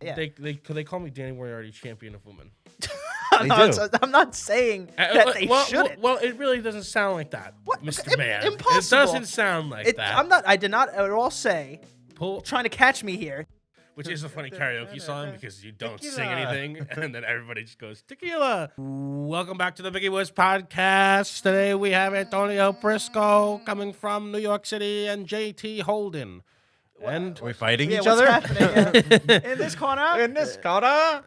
Yeah. They call me Danny Moriarty, champion of women. I'm not saying that they shouldn't. Well, it really doesn't sound like that, What? Mr. Man. Impossible. It doesn't sound like that. I did not at all say. Trying to catch me here. Which is a funny karaoke song because you don't sing anything, and then everybody just goes, tequila. Welcome back to the Biggie Woods podcast. Today we have Antonio Briscoe coming from New York City and JT Holden. And are we fighting each what's other? Happening, in this corner? In this corner?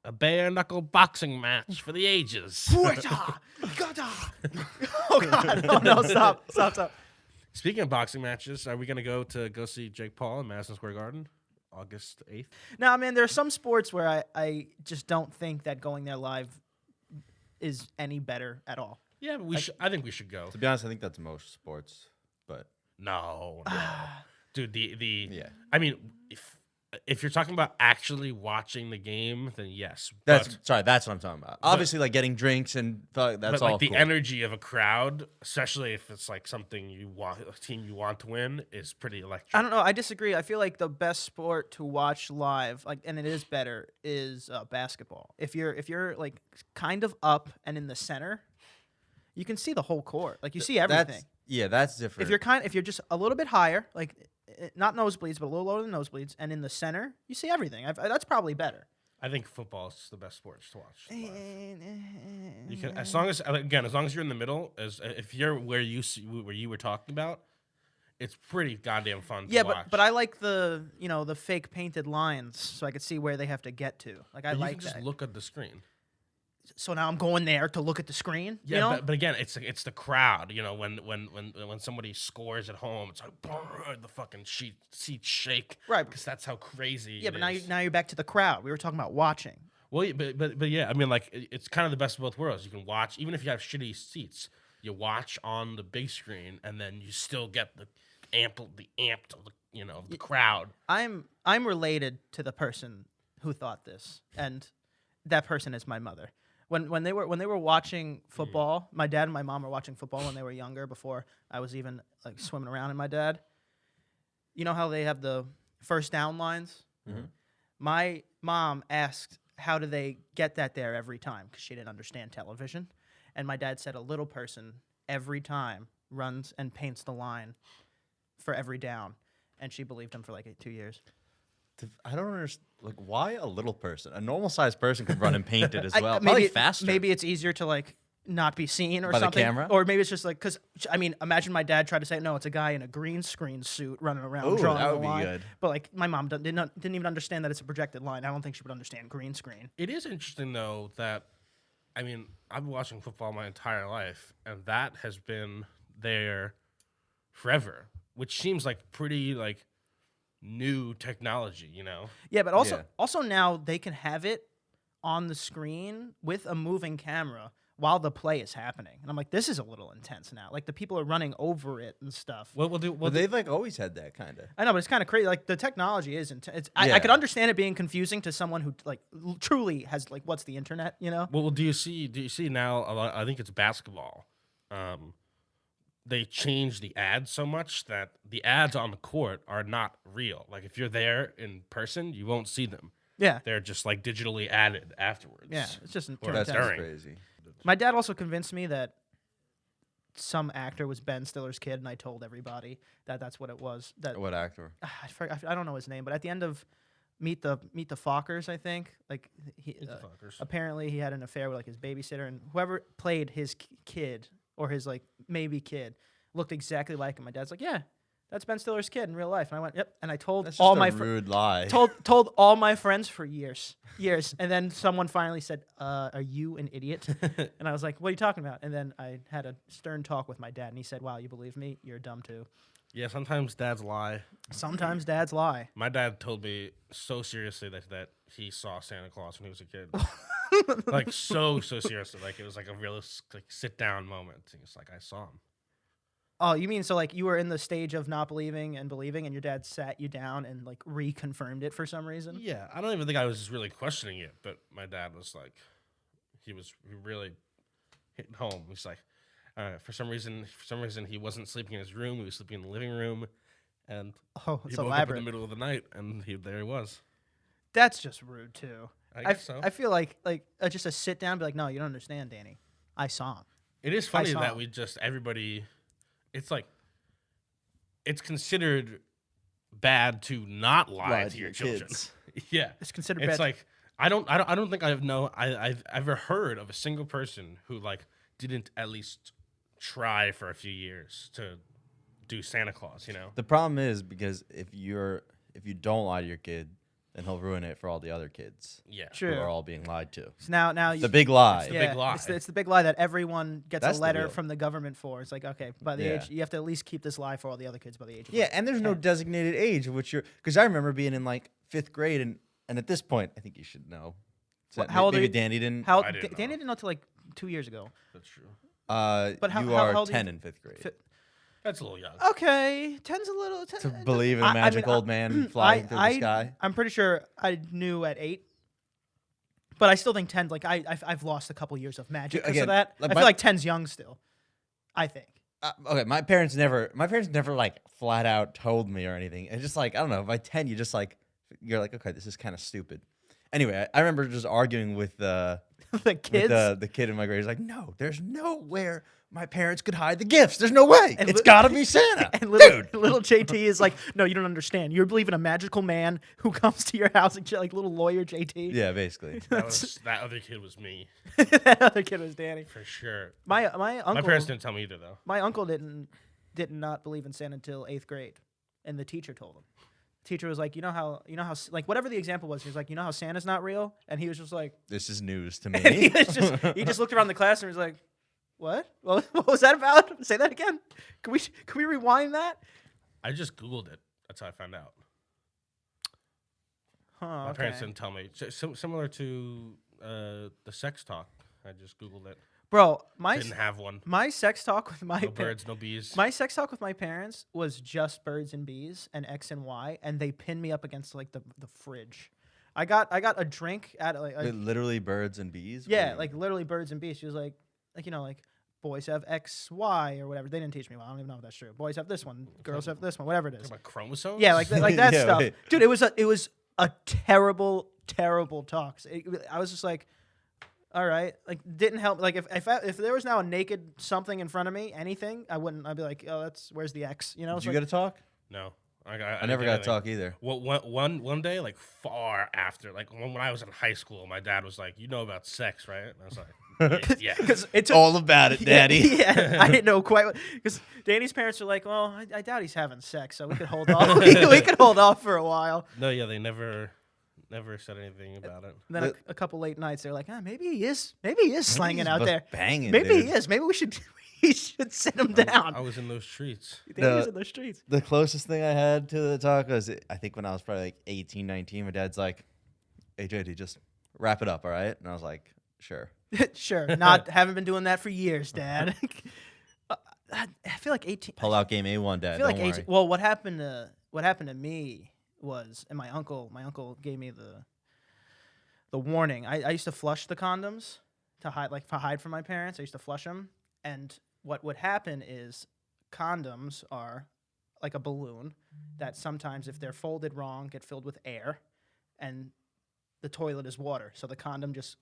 A bare knuckle boxing match for the ages. Oh, God. Oh, no, stop. Speaking of boxing matches, are we going to go see Jake Paul in Madison Square Garden? August 8th? No, man, there are some sports where I just don't think that going there live is any better at all. Yeah, but I think we should go. To be honest, I think that's most sports, but no. Dude, I mean, if you're talking about actually watching the game, then yes. That's what I'm talking about. Obviously, like getting drinks and that's all like the cool. energy of a crowd, especially if it's like something a team you want to win, is pretty electric. I don't know. I disagree. I feel like the best sport to watch live, and it is better, is basketball. If you're like kind of up and in the center, you can see the whole court. Like you see everything. That's different. If you're just a little bit higher, like not nosebleeds, but a little lower than nosebleeds, and in the center, you see everything. That's probably better. I think football is the best sport to watch. You can, as long as you're in the middle, if you're where you were talking about, it's pretty goddamn fun. to watch. but I like the fake painted lines, so I could see where they have to get to. Like you can just look at the screen. So now I'm going there to look at the screen. Yeah, but again, it's the crowd. You know, when somebody scores at home, it's like the fucking seats shake. Right, because that's how crazy. Yeah, but now you're back to the crowd. We were talking about watching. Well, but yeah, I mean, like it's kind of the best of both worlds. You can watch even if you have shitty seats. You watch on the big screen, and then you still get the amped of the crowd. I'm related to the person who thought this, and that person is my mother. When they were watching football, my dad and my mom were watching football when they were younger, before I was even like swimming around in my dad. You know how they have the first down lines? Mm-hmm. My mom asked, how do they get that there every time? Because she didn't understand television. And my dad said a little person every time runs and paints the line for every down. And she believed him for like 2 years. I don't understand. Like, why a little person? A normal-sized person could run and paint it as well. Maybe Probably faster. Maybe it's easier to like not be seen or by something. the camera? Or maybe it's just like, because I mean, imagine my dad tried to say, no, it's a guy in a green screen suit running around drawing that a would be line. good. But like, my mom didn't even understand that it's a projected line. I don't think she would understand green screen. It is interesting though that, I mean, I've been watching football my entire life, and that has been there forever, which seems like pretty like new technology, you know? Yeah, but also now they can have it on the screen with a moving camera while the play is happening. And I'm like, this is a little intense now. Like the people are running over it and stuff. They've like always had that kind of. I know, but it's kind of crazy. Like the technology is intense. I could understand it being confusing to someone who like truly has like, what's the internet, you know? Well, do you see now, I think it's basketball. They changed the ads so much that the ads on the court are not real. Like if you're there in person, you won't see them. Yeah. They're just like digitally added afterwards. Yeah, it's just That's during. crazy. My dad also convinced me that some actor was Ben Stiller's kid, and I told everybody that that's what it was. What actor? I don't know his name, but at the end of Meet the Fockers, I think, like apparently he had an affair with like his babysitter, and whoever played his kid or his like maybe kid looked exactly like him. My dad's like, yeah, that's Ben Stiller's kid in real life, and I went, yep, and I told That's all just my a rude lie. told all my friends for years, and then someone finally said, "Are you an idiot?" And I was like, "What are you talking about?" And then I had a stern talk with my dad, and he said, "Wow, you believe me? You're dumb too." Yeah, sometimes dads lie. Sometimes dads lie. My dad told me so seriously that he saw Santa Claus when he was a kid. Like so seriously. Like it was like a real like sit down moment. It's like I saw him. Oh, you mean so like you were in the stage of not believing and believing, and your dad sat you down and like reconfirmed it for some reason? Yeah, I don't even think I was really questioning it, but my dad was like, he really hitting home. He's like, for some reason he wasn't sleeping in his room. He was sleeping in the living room, and Oh, he it's woke up in elaborate. the middle of the night, and there he was. That's just rude too. I guess so. I feel like just a sit down, be like, no, you don't understand, Danny. I saw him. It is funny saw that him. we just everybody. It's like it's considered bad to not lie to your children. Yeah, It's considered It's bad. like I don't think I've ever heard of a single person who like didn't at least try for a few years to do Santa Claus. You know. The problem is because if you don't lie to your kid, then he'll ruin it for all the other kids Yeah. who True. are all being lied to. So now The big lie. the big lie. It's the big lie that everyone gets That's a the letter real- from the government for. It's like, okay, by the Yeah. age, you have to at least keep this lie for all the other kids by the age of Yeah, like and there's no 10. designated age of which you're. Because I remember being in like 5th grade, and at this point, I think you should know. So How old are maybe you? Danny didn't. How I didn't know. Danny didn't know till like 2 years ago. That's true. But how- you how are old are you? 10 in 5th grade. That's a little young. Okay, 10's a little. 10, To believe in a I mean, magic old man flying through the sky. I'm pretty sure I knew at 8. But I still think 10's like I've lost a couple years of magic Dude, because of again, that. like I feel like 10's young still. I think. Okay, my parents never like flat out told me or anything. It's just like I don't know. By 10, you're like, okay, this is kind of stupid. Anyway, I remember just arguing with The with kids. the kid in my grade. He's like, no, there's nowhere my parents could hide the gifts. There's no way. And It's li- got to be Santa. And little JT is like, no, you don't understand. You believe in a magical man who comes to your house, like little lawyer JT. Yeah, basically. That other kid was me That other kid was Danny. for sure. My uncle. My parents didn't tell me either though. My uncle did not believe in Santa until 8th grade, and the teacher told him. The teacher was like, you know how like whatever the example was, he was like, you know how Santa's not real, and he was just like, This is news to and he me. he just looked around the class and was like, what? Well, what was that about? Say that again. Can we rewind that? I just Googled it. That's how I found out. Huh, My okay. parents didn't tell me. Similar to the sex talk. I just Googled it. Bro, Didn't have one. my sex talk with my No birds, no bees. my sex talk with my parents was just birds and bees and X and Y, and they pinned me up against like the fridge. I got a drink at like Literally birds and bees. yeah, like literally birds and bees. She was like boys have X, Y, or whatever. They didn't teach me. Well, I don't even know if that's true. Boys have this one, girls have this one, whatever it Talking is. about chromosomes. Yeah, like that Yeah, stuff, wait. dude. It was a terrible talk. I was just like, all right, like didn't help. Like if there was now a naked something in front of me, anything, I wouldn't. I'd be like, oh, where's the X? You know? Did It's you like, get to talk? No. I never didn't got get to talk either. Well, one day, like far after, like when I was in high school, my dad was like, "You know about sex, right?" And I was like, "Yeah." because it took All about it, Daddy. Yeah, I didn't know quite because Danny's parents are like, well, I doubt he's having sex, so we could hold off. we could hold off for a while. No, yeah, they never said anything about it. And then a couple late nights, they're like, maybe he is slanging he's out both there. banging, Maybe dude. he is. Maybe we should sit him down. I was in those streets. Danny's in the streets. The closest thing I had to the talk was, I think when I was probably like 18, 19, my dad's like, hey, JD, just wrap it up, all right? And I was like, sure. Sure, haven't been doing that for years, Dad. I feel like 18. Pull out game A1, Dad. I feel Don't like worry. 18. Well, what happened to me was, and my uncle gave me the warning. I used to flush the condoms to hide from my parents. I used to flush them, and what would happen is condoms are like a balloon that sometimes, if they're folded wrong, get filled with air, and the toilet is water. So the condom just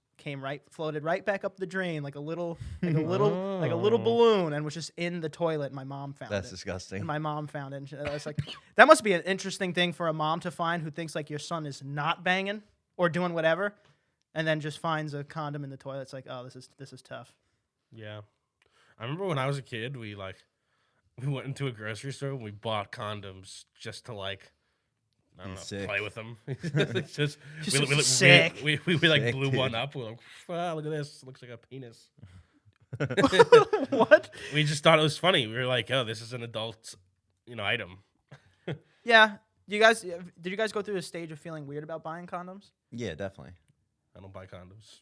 floated right back up the drain like a little balloon, and was just in the toilet. And my mom found That's it. disgusting. And my mom found it. And I was like, that must be an interesting thing for a mom to find who thinks like your son is not banging or doing whatever, and then just finds a condom in the toilet. It's like, oh, this is tough. Yeah, I remember when I was a kid, we went into a grocery store and we bought condoms just to like, I don't know, Sick. play with them. It's just sick. We like Sick, blew dude. one up. We're like, wow, look at this. It looks like a penis. What? We just thought it was funny. We were like, oh, this is an adult, item. Yeah. Did you guys go through a stage of feeling weird about buying condoms? Yeah, definitely. I don't buy condoms.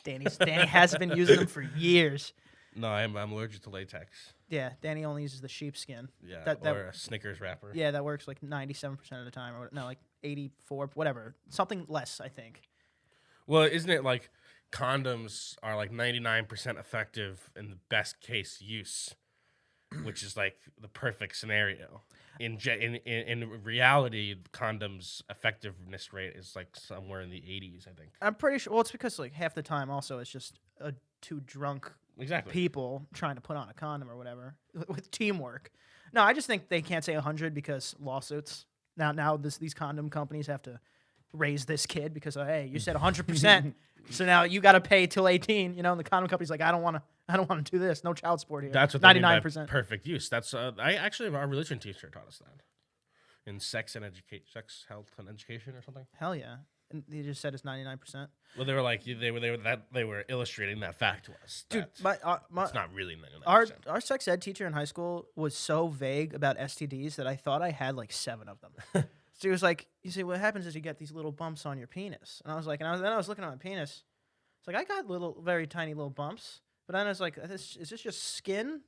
Danny has been using them for years. No, I'm allergic to latex. Yeah, Danny only uses the sheepskin. Yeah, That- or a Snickers wrapper. Yeah, that works like 97% of the time, or no, like 84, whatever, something less, I think. Well, isn't it like condoms are like 99% effective in the best case use? which is like the perfect scenario. In reality, condoms effectiveness rate is like somewhere in the 80s, I think. I'm pretty sure. Well, it's because like half the time also it's just two drunk people trying to put on a condom or whatever with teamwork. No, I just think they can't say 100 because lawsuits. Now these condom companies have to raise this kid because hey, you said 100%, so now you got to pay till 18. You know, and the condom company's like, I don't want to do this. No child support here. That's what 99% perfect use. That's our religion teacher taught us that in sex, health, and education or something. Hell yeah. And they just said it's 99%. Well, they were like they were illustrating that fact to us. Dude, it's not really 99%. Our sex ed teacher in high school was so vague about STDs that I thought I had like 7 of them. So he was like, you see, what happens is you get these little bumps on your penis, and I was like, then I was looking at my penis. It's like I got very tiny little bumps, but then I was like, is this just skin?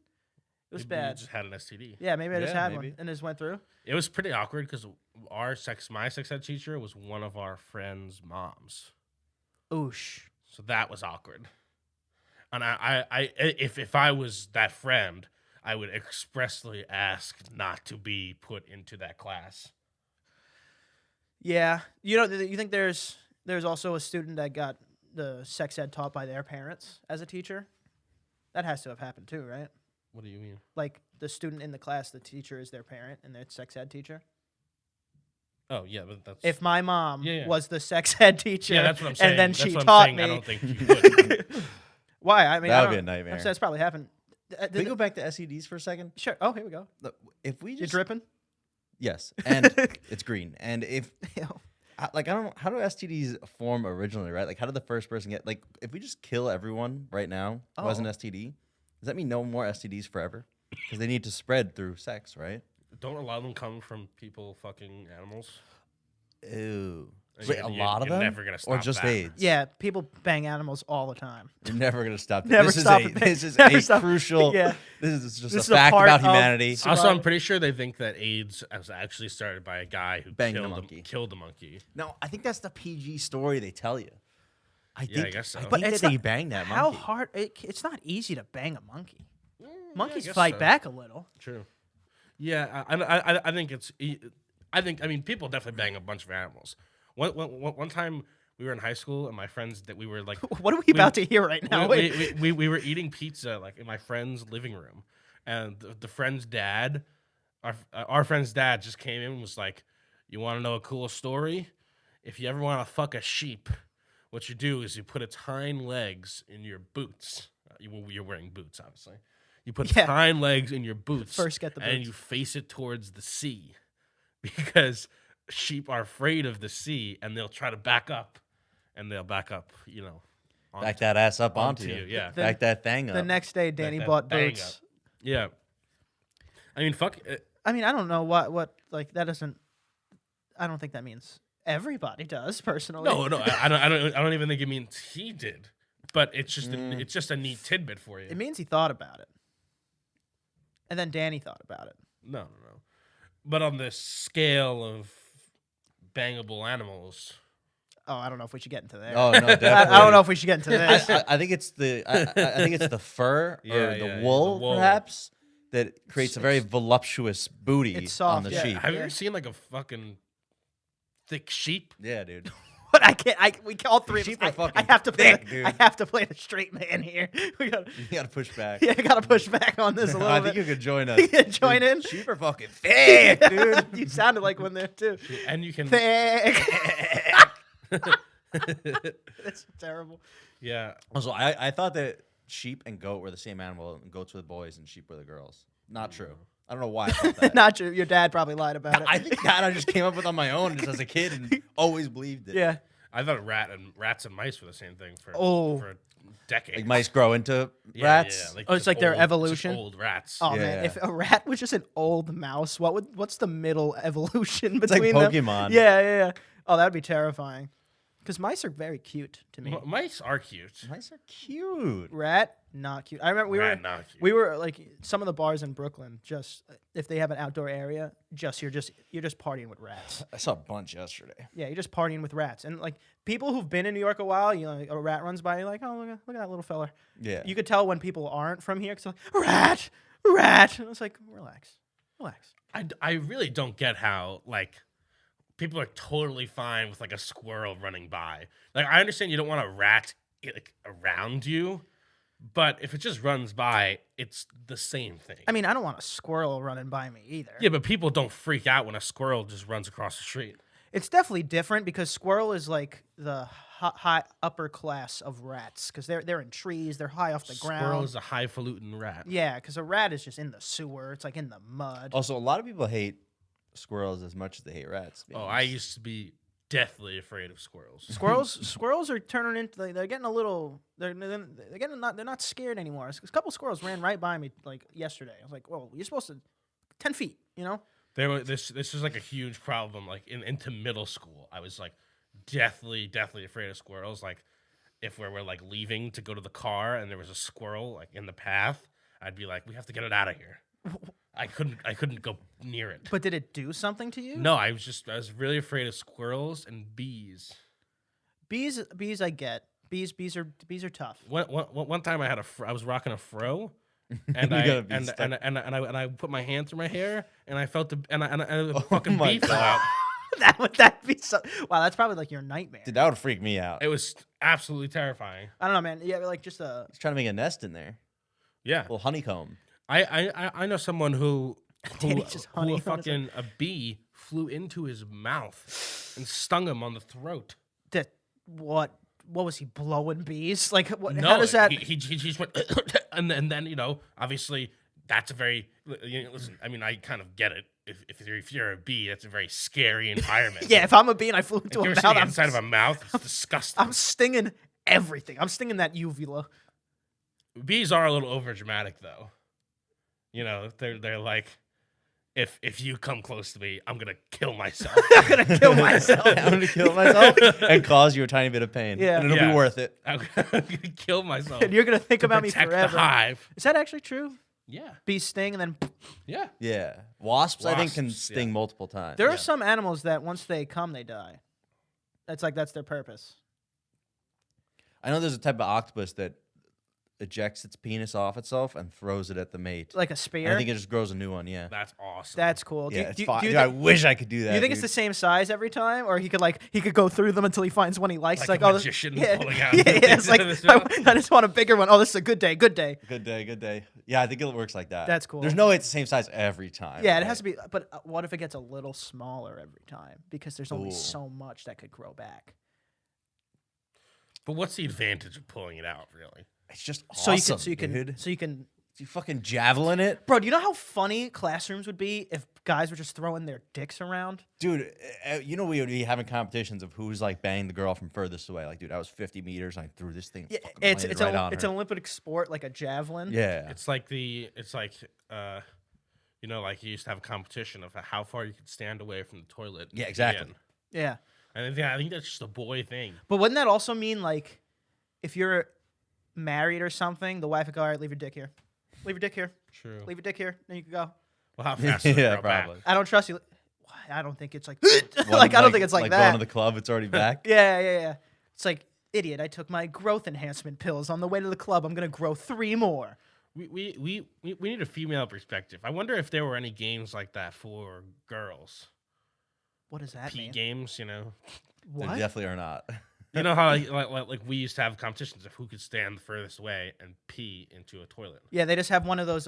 It was bad. You just had an STD. Yeah, maybe I just had one and just went through. It was pretty awkward because my sex ed teacher was one of our friends' moms. Oosh. So that was awkward. And if I was that friend, I would expressly ask not to be put into that class. Yeah, you think there's also a student that got the sex ed taught by their parents as a teacher? That has to have happened too, right? What do you mean? Like the student in the class, the teacher is their parent and their sex ed teacher? Oh, yeah, but that's... If my mom was the sex ed teacher that's what I'm saying. And then that's she what taught I'm saying. me... I don't think you would. Why? I mean, that would be a nightmare. I'm saying it's probably happened. Can we go back to STDs for a second? Sure. Oh, here we go. If we just... You're dripping? Yes, and it's green. And if... I don't know, how do STDs form originally, right? Like, how did the first person get... Like, if we just kill everyone right now who has an STD, does that mean no more STDs forever? Because they need to spread through sex, right? Don't a lot of them come from people fucking animals? Ew. Wait, a lot of them? Never gonna stop or just that. AIDS? Yeah, people bang animals all the time. You're never going to stop that. Never stop it. This is Never a stop. crucial... Yeah. This is just This is a a fact part about of humanity. survival. Also, I'm pretty sure they think that AIDS was actually started by a guy who Banged the monkey. killed the monkey. No, I think that's the PG story they tell you. I guess so. I But think it's that they not- banged that How monkey. hard? It's not easy to bang a monkey. I Monkeys guess fight so. back a little. True. Yeah, I think it's... I mean, people definitely bang a bunch of animals. One time we were in high school and my friends that we were like... What are we about to hear right now? We were eating pizza like in my friend's living room, and the friend's dad, our friend's dad just came in and was like, "You want to know a cool story? If you ever want to fuck a sheep, what you do is you put its hind legs in your boots. You're wearing boots, obviously. You put its hind legs in your boots. First get the and boots. you face it towards the sea, because sheep are afraid of the sea and they'll try to back up, and they'll back up, Back that ass up onto you. Yeah. Back that thing up. The next day, Danny that bought bang boots. up. Yeah. I mean, fuck. I mean, I don't know what like that doesn't. I don't think that means everybody does personally. No, I don't even think it means he did. But it's just a neat tidbit for you. It means he thought about it, and then Danny thought about it. No. But on the scale of bangable animals. Oh, I don't know if we should get into that. Oh no, definitely. I don't know if we should get into this. I think it's the I think it's the fur or the wool, perhaps, that creates a very voluptuous booty it's soft, on the yeah. sheep. Have you ever seen like a fucking thick sheep? Yeah, dude. But I can't. We all three. Sheep of us, are fucking I have to play. thick, dude. I have to play the straight man here. We got. You gotta push back. Yeah, I gotta push back on this a little I bit. think you could join us. You can join in. Sheep are fucking thick, dude. You sounded like one there too. And you can. Thick. That's terrible. Yeah. Also, I thought that sheep and goat were the same animal, and goats were the boys and sheep were the girls. Not true. I don't know why I thought that. Not true. Your dad probably lied about it. I think that I just came up with on my own just as a kid and always believed it. Yeah. I thought rats and mice were the same thing for a decade. Like mice grow into rats. Yeah, It's like their just evolution? old rats. Oh Yeah. man, if a rat was just an old mouse, what's the middle evolution It's like between them? Pokemon. Yeah. Oh, that'd be terrifying. Because mice are very cute to me. Mice are cute. Mice are cute. Rat, not cute. I remember Not cute. we were like some of the bars in Brooklyn. Just if they have an outdoor area, you're just partying with rats. I saw a bunch yesterday. Yeah, you're just partying with rats. And like people who've been in New York a while, like, a rat runs by, you're like, oh look at that little fella. Yeah. You could tell when people aren't from here because like rat. rat. And I was like, relax. I really don't get how like people are totally fine with like a squirrel running by. Like I understand you don't want a rat like around you, but if it just runs by, it's the same thing. I mean, I don't want a squirrel running by me either. Yeah, but people don't freak out when a squirrel just runs across the street. It's definitely different because squirrel is like the high upper class of rats because they're in trees, they're high off the ground. Squirrel is a highfalutin rat. Yeah, because a rat is just in the sewer. It's like in the mud. Also, a lot of people hate squirrels as much as they hate rats. to be Oh, honest. I used to be deathly afraid of squirrels. Squirrels are turning into they're getting a little they're getting not they're not scared anymore. A couple squirrels ran right by me like yesterday. I was like, well, you're supposed to 10 feet, you know? This was like a huge problem. Like into middle school, I was like deathly afraid of squirrels. Like if we were like leaving to go to the car and there was a squirrel like in the path, I'd be like, we have to get it out of here. I couldn't go near it. But did it do something to you? No, I was really afraid of squirrels and bees. Bees I get. Bees are tough. One time I was rocking a fro. And You I got a bee I put my hand through my hair and I felt a fucking my bee fell out. That be so. Wow, that's probably like your nightmare. Dude, that would freak me out. It was absolutely terrifying. I don't know, man. Yeah, like just He's trying to make a nest in there. Yeah, little honeycomb. I know someone who Danny's just honey a on his fucking a bee flew into his mouth and stung him on the throat. that. What was he blowing bees? Like what? No, How does that? He just went and then obviously that's a very listen. I mean, I kind of get it. If you're a bee, that's a very scary environment. Yeah, if I'm a bee and I flew If into you a ever mouth, see the inside of a mouth, it's disgusting. I'm stinging everything. I'm stinging that uvula. Bees are a little over dramatic though. You know, they're like, if you come close to me, I'm gonna kill myself. I'm gonna kill myself. I'm gonna kill myself and cause you a tiny bit of pain. Yeah. And it'll be worth it. I'm gonna kill myself. And you're gonna think to about me protect forever. The hive. Is that actually true? Yeah. Bees sting and then Yeah. Yeah. Wasps, I think, can Wasps, sting yeah. multiple times. there Yeah. are some animals that once they come, they die. That's their purpose. I know there's a type of octopus that ejects its penis off itself and throws it at the mate. Like a And spear. I think it just grows a new one, yeah. That's awesome. That's cool. Yeah, it's do, fine. do you Dude, I think, wish I could do that. do you think it's dude. the same size every time, or he could go through them until he finds one he likes? Like It's a oh, magician yeah, pulling out yeah, things it's like out of his mouth. I just want a bigger one. Oh, this is a good day. Good day. Good day, good day. Yeah, I think it works like that. That's cool. There's no way it's the same size every time. Yeah, it right? has to be. But what if it gets a little smaller every time? Because there's only Ooh. so much that could grow back. But what's the advantage of pulling it out, really? It's just So awesome, you can. You fucking javelin it? Bro, do you know how funny classrooms would be if guys were just throwing their dicks around? Dude, you know we would be having competitions of who's like banging the girl from furthest away. Like, dude, I was 50 meters. I threw this thing. Yeah, Fucking it's landed it's right an on it's her. an Olympic sport like a javelin. Yeah. It's like like you used to have a competition of how far you could stand away from the toilet. Yeah, at the exactly. end. Yeah. And I think that's just a boy thing. But wouldn't that also mean like if you're married or something, the wife would go, all right, leave your dick here. Leave your dick here. True. Leave your dick here. Then you can go. Well, how fast does it Yeah, grow back? probably. I don't trust you. Why? I don't think it's like One, like I don't think it's like that. Going to the club, it's already back. Yeah. It's like, idiot, I took my growth enhancement pills on the way to the club. I'm gonna grow 3 more. We need a female perspective. I wonder if there were any games like that for girls. What does that Pee mean? games, you know. They What? definitely are not. You know how like we used to have competitions of who could stand the furthest away and pee into a toilet. Yeah, they just have one of those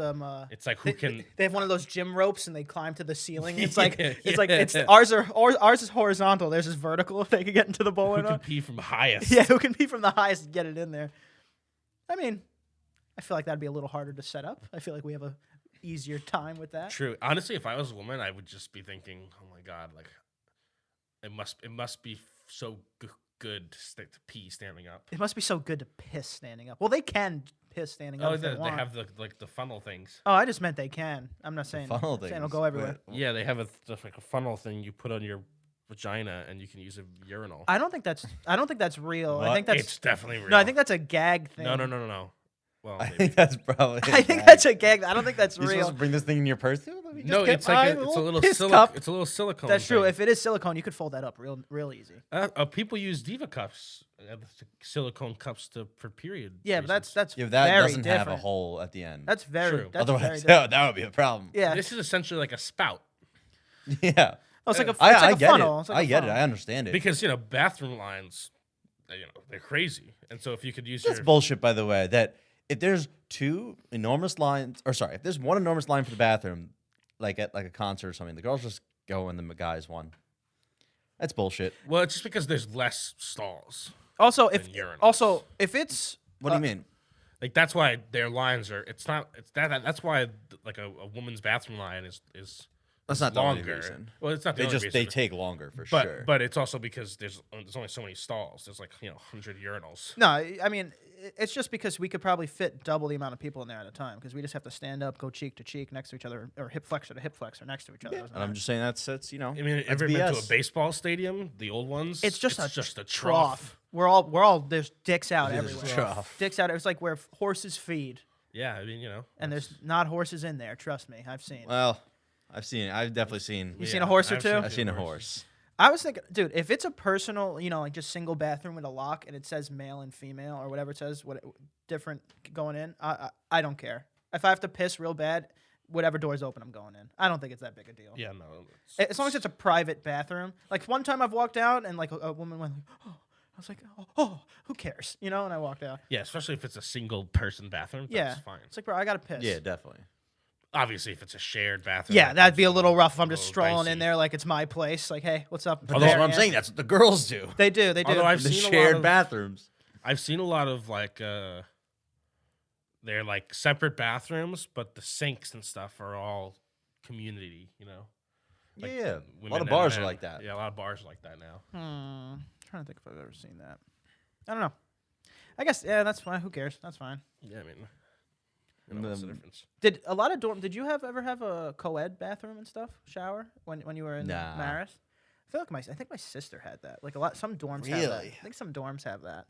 It's like who can they have one of those gym ropes and they climb to the ceiling. It's like Yeah, it's yeah. ours is horizontal. Theirs is vertical. If they could get into the bowl or who can not. pee from highest. Yeah, who can pee from the highest and get it in there? I mean, I feel like that'd be a little harder to set up. I feel like we have a easier time with that. True. Honestly, if I was a woman, I would just be thinking, "Oh my god, like it must be so good to pee standing up." It must be so good to piss standing up. Well, they can piss standing up Oh, if they they want. have the funnel things. Oh, I just meant they can. I'm not saying, Funnel saying things. it'll go everywhere. Wait, Yeah, they have just like a funnel thing you put on your vagina, and you can use a urinal. I don't think that's real. I What? think that's It's definitely real. no. I think that's a gag thing. No. Well, I maybe. think that's probably. I think that's a gag. I don't think that's You're supposed real. to bring this thing in your purse too? Let me just No, get it's like my it's a little piss cup. it's a little silicone. That's true. thing. If it is silicone, you could fold that up real easy. People use Diva cups, silicone cups for period. Yeah, but reasons. that's Yeah, that very doesn't different. have a hole at the end. That's very. True. That's very Otherwise, different. that would be a problem. Yeah. This is essentially like a spout Yeah. Oh, it's like a, it's I like a get funnel. it. It's like I a get it. funnel. I understand it. because bathroom lines, they're crazy, and so if you could use That's your bullshit, by the way. That if there's two enormous lines, or sorry, if there's one enormous line for the bathroom, like at like a concert or something, the girls just go in the guys one. That's bullshit. well, it's just because there's less stalls. Also, than urinals. if it's What do you mean? Like that's why their lines are. It's not. It's that's why like a woman's bathroom line is That's not the only longer. reason. Well, it's not. The They only just they reason. take longer for But sure. but it's also because there's only so many stalls. There's like 100 urinals. no, I mean it's just because we could probably fit double the amount of people in there at a time because we just have to stand up, go cheek to cheek next to each other, or hip flexor to hip flexor next to each other. Doesn't And I'm matter. just saying that's I mean, that's ever been to a BS. baseball stadium? The old ones. It's just a a trough. We're all there's dicks out It is a everywhere. trough. Dicks out. It's like where horses feed, Yeah, I mean, and there's not horses in there. Trust me, I've seen. Well, I've definitely seen. You seen a horse or two? I've seen a horse. I was thinking, dude, if it's a personal, like just single bathroom with a lock and it says male and female or whatever it says, different going in, I don't care. If I have to piss real bad, whatever door's open, I'm going in. I don't think it's that big a deal. Yeah, no. As long as it's a private bathroom. Like one time I've walked out and like a woman went, like, oh, I was like, oh, who cares? And I walked out. Yeah, especially if it's a single person bathroom. That's Yeah. fine. It's like, bro, I got to piss. Yeah, definitely. Obviously, if it's a shared bathroom. Yeah, that'd be a that's little rough if I'm just little strolling dicey. in there like it's my place. Like, hey, what's up? But that's what I'm Yeah. saying. That's what the girls do. They do. Although I've The seen a lot shared of- bathrooms. I've seen a lot of like they're like separate bathrooms, but the sinks and stuff are all community. Like, Yeah, a women lot of and bars are men. like that. Yeah, a lot of bars are like that now. Trying to think if I've ever seen that. I don't know. I guess that's fine. Who cares? That's fine. Yeah, I mean, what's the difference? Did a lot of Did you ever have a co-ed bathroom and stuff? Shower when you were in Nah. Maris? I feel like I think my sister had that. Like some dorms have that. Really? I think some dorms have that.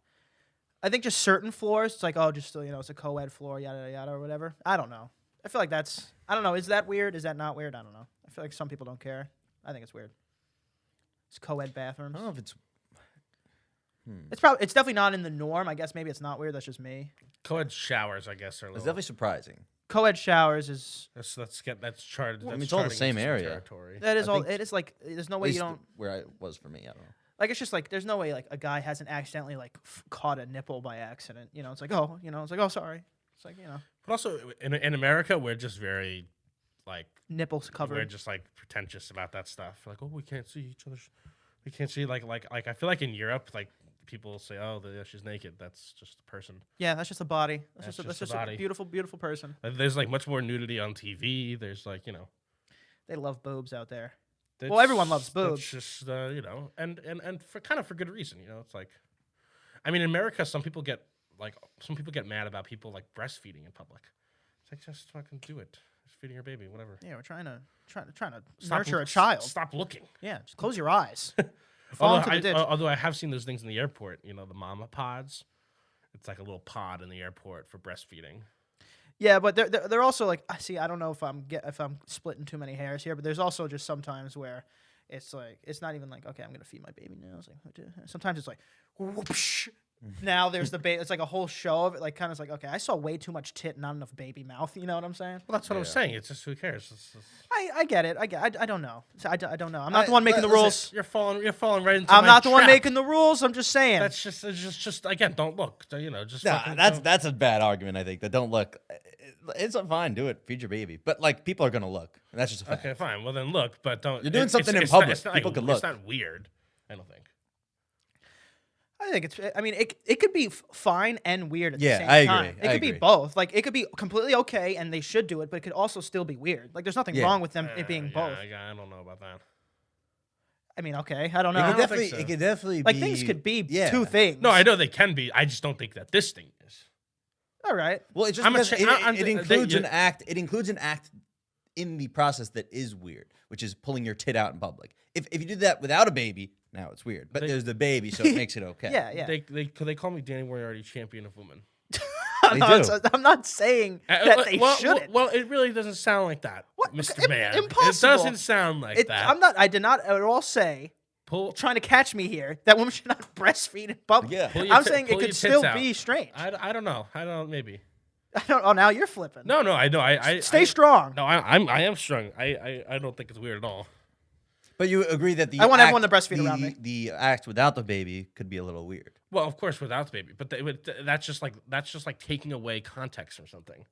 I think just certain floors, it's like, oh, just it's a co-ed floor, yada yada yada or whatever. I don't know. I feel like I don't know. Is that weird? Is that not weird? I don't know. I feel like some people don't care. I think it's weird. It's co-ed bathrooms. I don't know if it's. It's definitely not in the norm. I guess maybe it's not weird. That's just me. Co-ed showers, I guess, are a It's little. definitely surprising. Co-ed showers is That's charted. I mean, that's it's all the charting same some area. territory. that is I all. think- It is like there's no At way you least don't. where I was for me. I don't know. Like it's just like there's no way like a guy hasn't accidentally like caught a nipple by accident. It's like it's like oh sorry. It's like But also in America, we're just very like nipples we're covered. just like pretentious about that stuff. Like, oh, we can't see each other's. We can't see like I feel like in Europe, like people say, oh, she's naked. That's just a person. Yeah, that's just a body. That's That's just just a a body. beautiful person. There's like much more nudity on TV. There's like They love boobs out there. that's- Well, everyone loves that's boobs. just and for kind of for good reason. It's like, I mean, in America, some people get mad about people like breastfeeding in public. It's like just fucking do it. Just feeding your baby, whatever. Yeah, we're trying to Stop nurture loo- a child. Stop looking. Yeah, just close your eyes. Fall into the ditch. Although I have seen those things in the airport, the mama pods. It's like a little pod in the airport for breastfeeding. Yeah, but they're also like I don't know if I'm splitting too many hairs here, but there's also just sometimes where it's like it's not even like okay, I'm gonna feed my baby now. It's like sometimes it's like whoopsh. Now there's the baby. It's like a whole show of it. Like kind of like okay, I saw way too much tit, not enough baby mouth. You know what I'm saying? Well, that's what I'm Yeah. saying. It's just who cares? I get it. I don't know. I don't know. I'm not the one making the listen, rules. You're falling right into. I'm my not the one trap. making the rules. I'm just saying. That's just again. Don't look. Just Nah, fucking that's don't- that's a bad argument. I think that don't look. It's fine. Do it. Feed your baby. But like people are gonna look. And that's just a fact. okay. Fine. Well then look, but don't. You're doing it's- something in it's not- public. it's not People like, could It's look. not weird. I don't think. I think it's. I mean, it could be fine and weird at the Yeah, same I agree. time. It I could be agree. both. Like it could be completely okay and they should do it, but it could also still be weird. Like there's nothing Yeah. wrong with them it being Yeah, both. I don't know about that. I mean, okay, I don't It know. could don't definitely. think so. It could definitely Like be. things could be yeah. two things. No, I know they can be. I just don't think that this thing is. All right. Well, it's just I'm a because cha- it, I'm- it they- includes you- an act. It includes an act in the process that is weird, which is pulling your tit out in public. If you do that without a baby, now it's weird. But They- there's the baby, so it makes it okay. Yeah, yeah. They call me Danny Moriarty, champion of women. I'm not saying that they shouldn't. Well, it really doesn't sound like that, What? Mr. Man. Impossible. It doesn't sound like that. I did not at all say. Trying to catch me here that women should not breastfeed in public. Yeah. I'm saying it could still be strange. I don't know. Maybe. I don't. Oh, now you're flipping. No, I know. I stay strong. No, I am strong. I don't think it's weird at all. But you agree that I want everyone to breastfeed around me. The act without the baby could be a little weird. Well, of course, without the baby, but that's just like taking away context or something.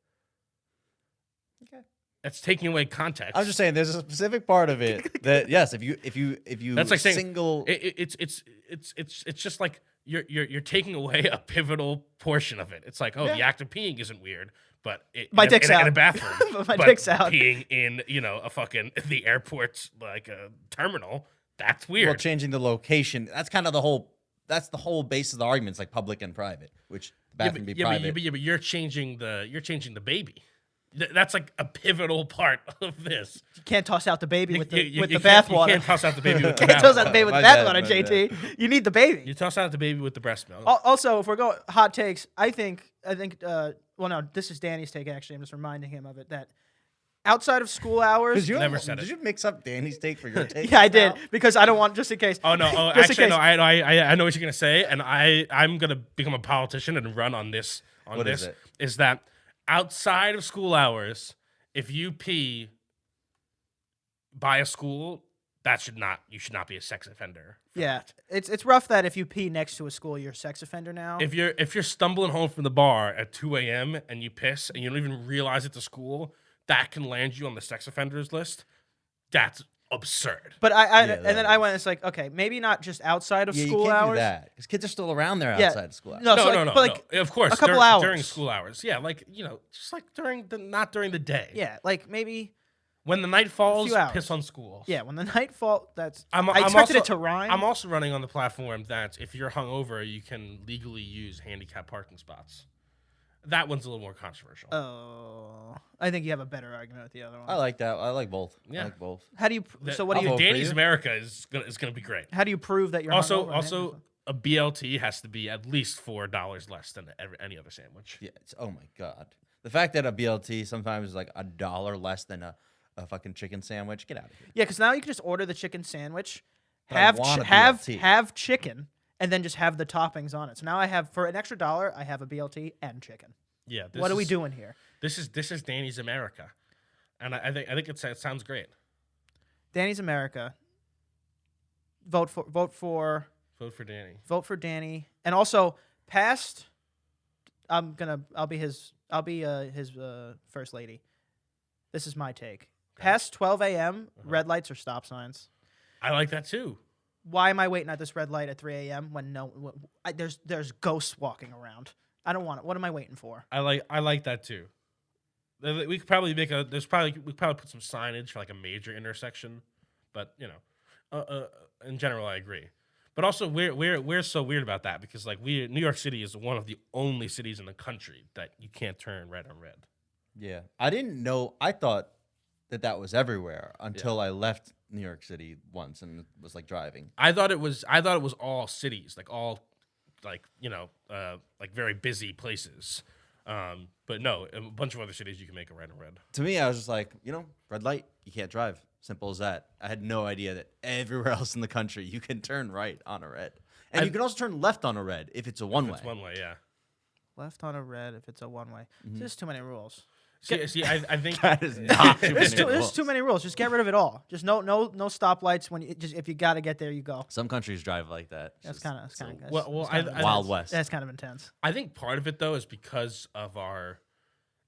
Okay. That's taking away context. I'm just saying, there's a specific part of it that yes, if you that's like single. It's just like you're taking away a pivotal portion of it. It's like, the act of peeing isn't weird, but my dick's out in a bathroom. My dick's out. Peeing in a fucking the airport's like a terminal. That's weird. Well, changing the location. That's kind of the whole. That's the whole base of the argument. It's like public and private, which the bathroom be private. But you're changing the baby. That's like a pivotal part of this. You can't toss out the baby with the bathwater. bathwater. You can't toss out the baby with the Can't toss out the bathwater. baby with the bathwater, JT. You need the baby. You toss out the baby with the breast milk. Also, if we're going hot takes, I think. Well, no, this is Danny's take. Actually, I'm just reminding him of it that outside of school hours. Did you mix up Danny's take for your take? Yeah, I did because I don't want just in case. Oh no! Actually, no. I know what you're gonna say, and I'm gonna become a politician and run on this. What is it? Is that outside of school hours? If you pee by a school, you should not be a sex offender. Yeah, it's rough that if you pee next to a school, you're a sex offender now. If you're stumbling home from the bar at 2 a.m. and you piss and you don't even realize it's a school, that can land you on the sex offenders list. That's absurd. But then I went. It's like, okay, maybe not just outside of school you can't hours. do that because kids are still around there outside of school hours. No, no. Of course, a couple hours during school hours. Yeah, like just like not during the day. Yeah, like maybe when the night falls, piss on schools. Yeah, when the night falls, I I'm expected also, it to rhyme. I'm also running on the platform that if you're hungover, you can legally use handicap parking spots. That one's a little more controversial. Oh, I think you have a better argument with the other one. I like that. I like both. Yeah. I like both. How do you? So what do you? Danny's America is gonna be great. How do you prove that you're also a BLT has to be at least $4 less than any other sandwich. Yeah. Oh my god. The fact that a BLT sometimes is like $1 less than a fucking chicken sandwich. Get out of here. Yeah, because now you can just order the chicken sandwich, But have chicken, and then just have the toppings on it. So now I have for an extra $1, I have a BLT and chicken. Yeah. What are we doing here? This is Danny's America, and I think it sounds great. Danny's America. Vote for Danny. Vote for Danny, and also past. I'll be his first lady. This is my take. Okay. Past 12 a.m., red lights or stop signs. I like that too. Why am I waiting at this red light at 3 a.m. when there's ghosts walking around? I don't want it. What am I waiting for? I like that too. We could probably we could probably put some signage for like a major intersection, but in general I agree. But also we're so weird about that because like New York City is one of the only cities in the country that you can't turn red on red. Yeah, I didn't know. I thought that was everywhere until I left New York City once and was like driving. I thought it was all cities, like all like like very busy places. But no, a bunch of other cities you can make a red on red. To me, I was just like, red light, you can't drive. Simple as that. I had no idea that everywhere else in the country you can turn right on a red. And you can also turn left on a red if it's a one-way. It's one way, yeah. Left on a red if it's a one-way. Mm-hmm. There's too many rules. See, I think that is not too many rules. There's too many rules. Just get rid of it all. Just no stoplights when if you got to get there, you go. Some countries drive like that. That's kind of Wild West. That's kind of intense. I think part of it though is because of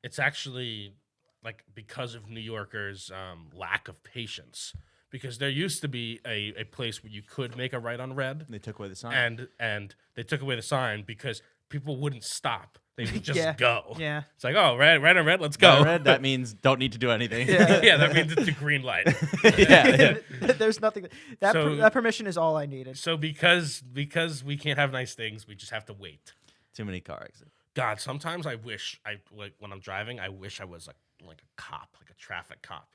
it's actually like because of New Yorkers' lack of patience. Because there used to be a place where you could make a right on red. They took away the sign. And they took away the sign because people wouldn't stop. They would just go. Yeah. It's like, oh, red on red, let's go. Red, that means don't need to do anything. Yeah, that means it's a green light. yeah. There's nothing. That permission is all I needed. So because we can't have nice things, we just have to wait. Too many car exits. God, sometimes I wish when I'm driving, I wish I was like a cop, like a traffic cop.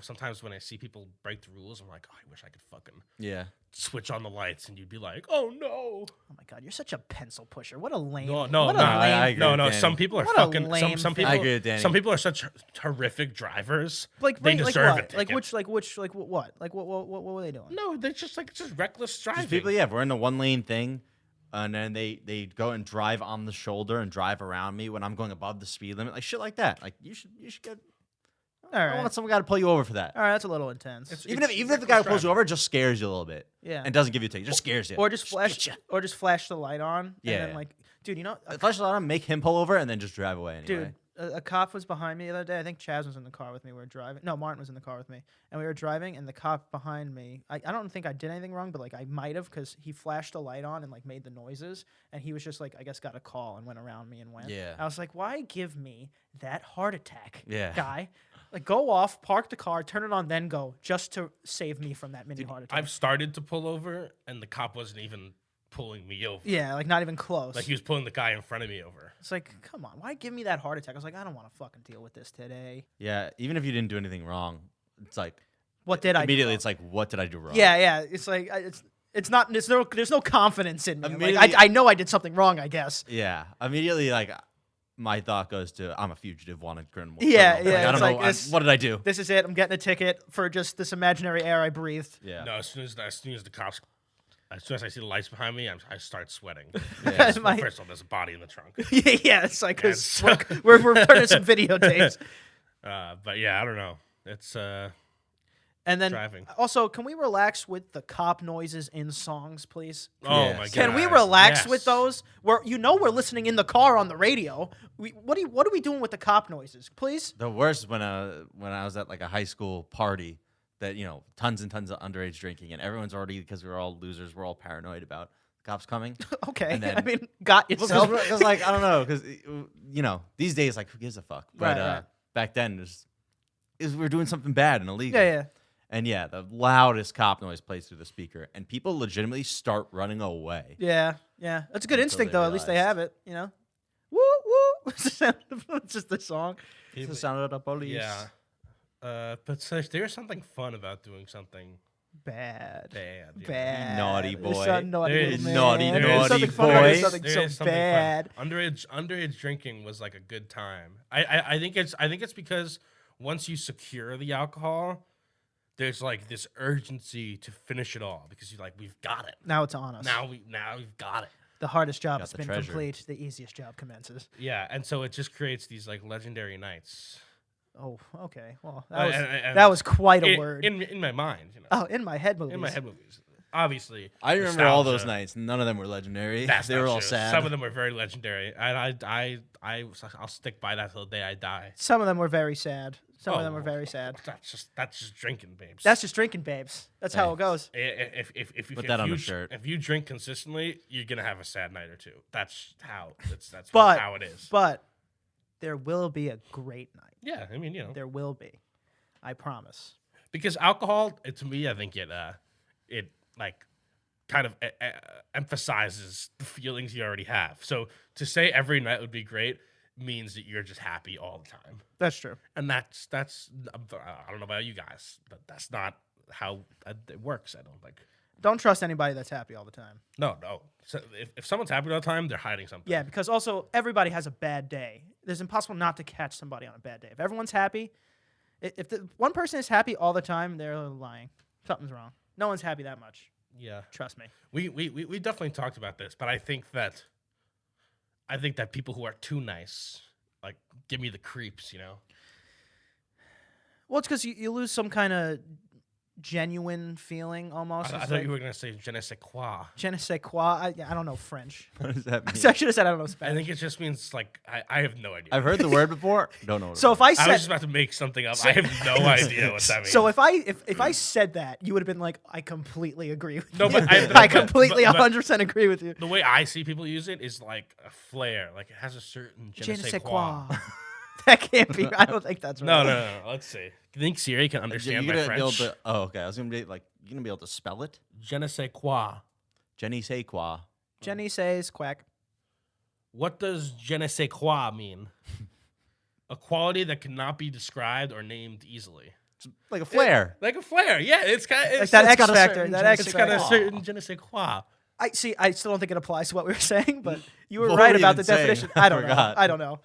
Sometimes when I see people break the rules, I'm like, oh, I wish I could fucking Yeah. switch on the lights, and you'd be like, oh no. Oh my god, you're such a pencil pusher. What a lame. No, what no, a no, I lame. agree No, with no. Danny. Some people are What a fucking. lame Some thing. people. I agree with Danny. Some people are such horrific drivers. Like they like deserve what? it. Like what? Like what were they doing? No, they're just like it's just reckless driving. Just people, yeah, we're in the 1-lane thing, and then they go and drive on the shoulder and drive around me when I'm going above the speed limit, like shit like that. Like you should get. All I right. don't want some guy to pull you over for that. All right, that's a little intense. Even if the guy who pulls you over, it just scares you a little bit. Yeah. And doesn't give you a ticket, just scares you. or just flash get ya. or just flash the light on. Yeah. And then like, dude, you know, Flash the light on, make him pull over, and then just drive away anyway. dude, a cop was behind me the other day. I think Chaz was in the car with me. We were driving. No, Martin was in the car with me, and we were driving. And the cop behind me, I don't think I did anything wrong, but like I might have, because he flashed the light on and like made the noises, and he was just like, I guess got a call and went around me and went. Yeah. I was like, why give me that heart attack, Yeah. guy? Like, go off, park the car, turn it on, then go, just to save me from that mini heart attack. I've started to pull over, and the cop wasn't even pulling me over. Yeah, like not even close. Like he was pulling the guy in front of me over. It's like, come on, why give me that heart attack? I was like, I don't want to fucking deal with this today. Yeah, even if you didn't do anything wrong, it's like What did I do immediately wrong? it's like, what did I do wrong? Yeah. It's like it's not. There's no confidence in me. Like, Immediately- I know I did something wrong. I guess. Yeah. Immediately, like, my thought goes to, I'm a fugitive, wanted criminal. Yeah, criminal. yeah, I it's don't know. like this- What did I do? This is it. I'm getting a ticket for just this imaginary air I breathed. Yeah. No, as soon as the cops, as soon as I see the lights behind me, I start sweating. Yeah. Well, My- first of all, there's a body in the trunk. yeah, it's like because And so- we're turning some videotapes, But yeah, I don't know. It's and then driving. also, can we relax with the cop noises in songs, please? Oh Yes. my god. Can we relax Yes. with those? We're we're listening in the car on the radio. What are we doing with the cop noises, please? The worst is when I was at like a high school party that, tons and tons of underage drinking, and everyone's already, because we're all losers, we're all paranoid about the cops coming. Okay, And then- I mean, got yourself. Because like, I don't know, because, these days, like, who gives a fuck? But Right. back then, we're doing something bad and illegal. Yeah. And yeah, the loudest cop noise plays through the speaker, and people legitimately start running away. Yeah. That's a good Until instinct, they though. At least they realized. have it, Woo, woo. It's just the song. It's the sound of the police. Yeah. But there's something fun about doing something Bad. bad. you know? Bad. Naughty There's boy. something naughty, There little is man. naughty, There's naughty something fun about boy. something There so is something bad. fun. Underage drinking was like a good time. I think it's because once you secure the alcohol, there's like this urgency to finish it all because you're like, we've got it. Now it's on us. Now we've got it. The hardest job Got has the been treasure. complete. The easiest job commences. Yeah, and so it just creates these like legendary nights. Oh, okay. Well, And that was quite a word. in my mind. Oh, in my head movies. In my head movies. Obviously, I remember all those nostalgia. nights. None of them were legendary. That's they not were all true. sad. Some of them were very legendary, and I'll stick by that till the day I die. Some of them were very sad. Some of them Oh, were very sad. That's just drinking, babes. That's just drinking, babes. That's how Hey. it goes. If Put that on you, a shirt. If you drink consistently, you're gonna have a sad night or two. That's But how it is. But there will be a great night. Yeah, I mean, There will be. I promise. because alcohol, to me, I think it like kind of emphasizes the feelings you already have. So to say every night would be great means that you're just happy all the time, That's true. and that's I don't know about you guys, but that's not how it works. I don't think. Don't trust anybody that's happy all the time. No. So if someone's happy all the time, they're hiding something. Yeah, because also everybody has a bad day. It's impossible not to catch somebody on a bad day. If everyone's happy, if the one person is happy all the time, they're lying. Something's wrong. No one's happy that much. Yeah. Trust me. We definitely talked about this, but I think that people who are too nice, like, give me the creeps, Well, it's because you lose some kind of genuine feeling almost. I It's thought like, you were gonna say je ne sais quoi. je ne sais quoi. I don't know French. What does that mean? I should have said I don't know I Spanish. think it just means like I have no idea. I've heard the word before. Don't know. What So it if I I was said just about to make something up. I have no idea what that means. so if I said that, you would have been like, I completely agree with No, you. but I completely but 100% agree with you. the way I see people use it is like a flair, like it has a certain je ne sais quoi. That can't be. I don't think that's right. No. Let's see. You think Siri can You're understand my gonna be able French? to. Oh, okay. I was gonna be like, you're gonna be able to spell it. Je ne sais quoi. Jenny say quoi. Jenny says quack. What does je ne sais quoi mean? a quality that cannot be described or named easily. Like a flare. Like a flare, yeah. It's kind of Like that X got a factor. certain That je ne X it's got a factor. certain je ne sais quoi. I see. I still don't think it applies to what we were saying, but you were What right were you about the even saying? definition. I I don't know. forgot. I don't know.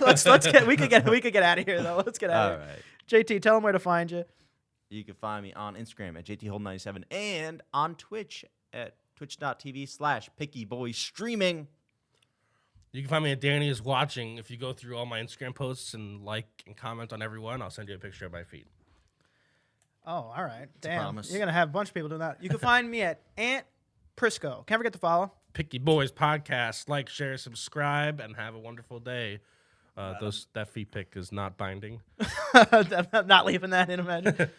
let's get. We could get out of here though. Let's get out All of here. right. JT, tell them where to find you. You can find me on Instagram at JTHold97 and on Twitch at twitch.tv/PickyBoyStreaming. You can find me at Danny is Watching. If you go through all my Instagram posts and like and comment on every one, I'll send you a picture of my feet. Oh, all right. Damn. promise. You're gonna have a bunch of people doing that. You can find me at Ant Prisco. Can't forget to follow. Picky Boys Podcast. Like, share, subscribe, and have a wonderful day. That feet pic is not binding. I'm not leaving that in. Imagine.